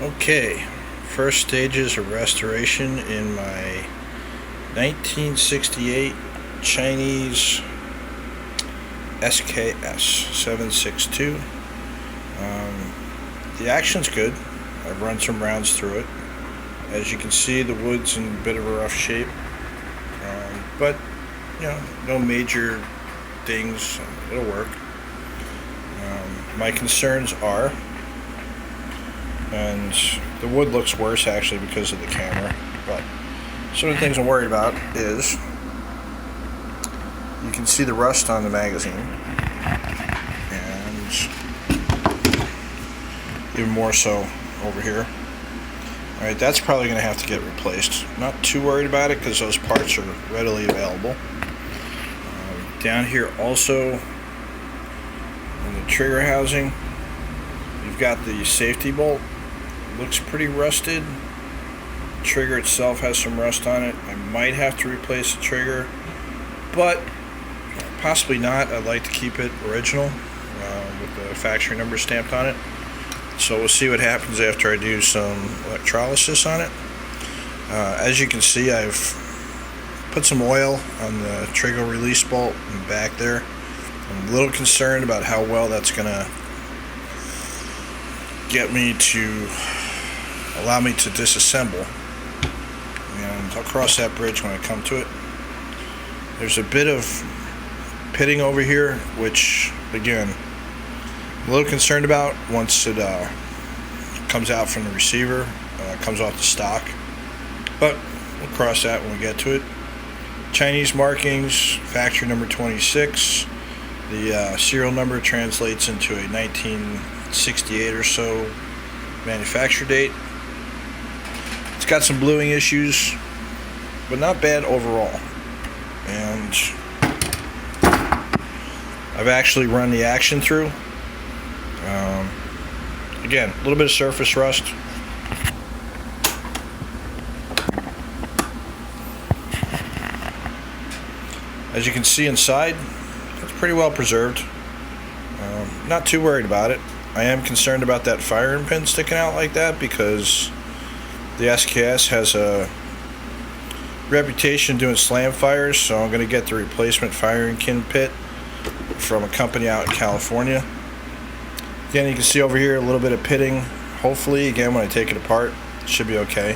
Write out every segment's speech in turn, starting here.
Okay, first stages of restoration in my 1968 Chinese SKS 762. The action's good. I've run some rounds through it. As you can see, the wood's in a bit of a rough shape, but no major things. It'll work. My concerns are, and the wood looks worse actually because of the camera, but some of the things I'm worried about is you can see the rust on the magazine, and even more so over here. Alright, that's probably going to have to get replaced. Not too worried about it because those parts are readily available. Down here also in the trigger housing, you've got the safety bolt. Looks pretty rusted. The trigger itself has some rust on it. I might have to replace the trigger, but possibly not. I'd like to keep it original with the factory number stamped on it. So we'll see what happens after I do some electrolysis on it. As you can see, I've put some oil on the trigger release bolt in the back there. I'm a little concerned about how well that's going to get me to allow me to disassemble, and I'll cross that bridge when I come to it. There's a bit of pitting over here, which again I'm a little concerned about once it comes out from the receiver, comes off the stock, but we'll cross that when we get to it. Chinese markings, factory number 26. The serial number translates into a 1968 or so manufacture date. It's got some bluing issues, but not bad overall. And I've actually run the action through. Again, a little bit of surface rust. As you can see inside, it's pretty well preserved. Not too worried about it. I am concerned about that firing pin sticking out like that because the SKS has a reputation doing slam fires, so I'm going to get the replacement firing pin pit from a company out in California. Again, you can see over here a little bit of pitting. Hopefully, again, when I take it apart, it should be okay.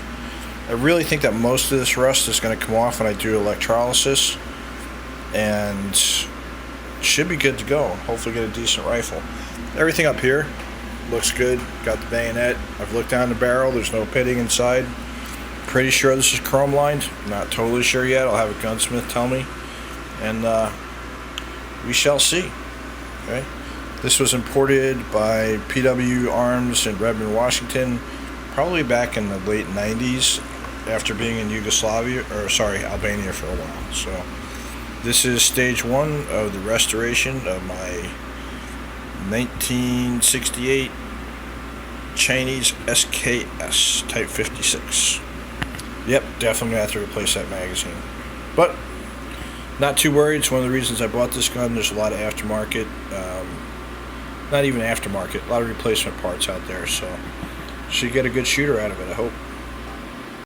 I really think that most of this rust is going to come off when I do electrolysis, and should be good to go. Hopefully get a decent rifle. Everything up here looks good. Got the bayonet. I've looked down the barrel. There's no pitting inside. Pretty sure this is chrome lined. Not totally sure yet. I'll have a gunsmith tell me, and we shall see. Okay. This was imported by PW Arms in Redmond, Washington, probably back in the late 90s after being in Albania for a while. So this is stage one of the restoration of my 1968 Chinese SKS Type 56. Yep, definitely gonna have to replace that magazine. But not too worried. It's one of the reasons I bought this gun. There's a lot of aftermarket, not even aftermarket, a lot of replacement parts out there. So should get a good shooter out of it, I hope.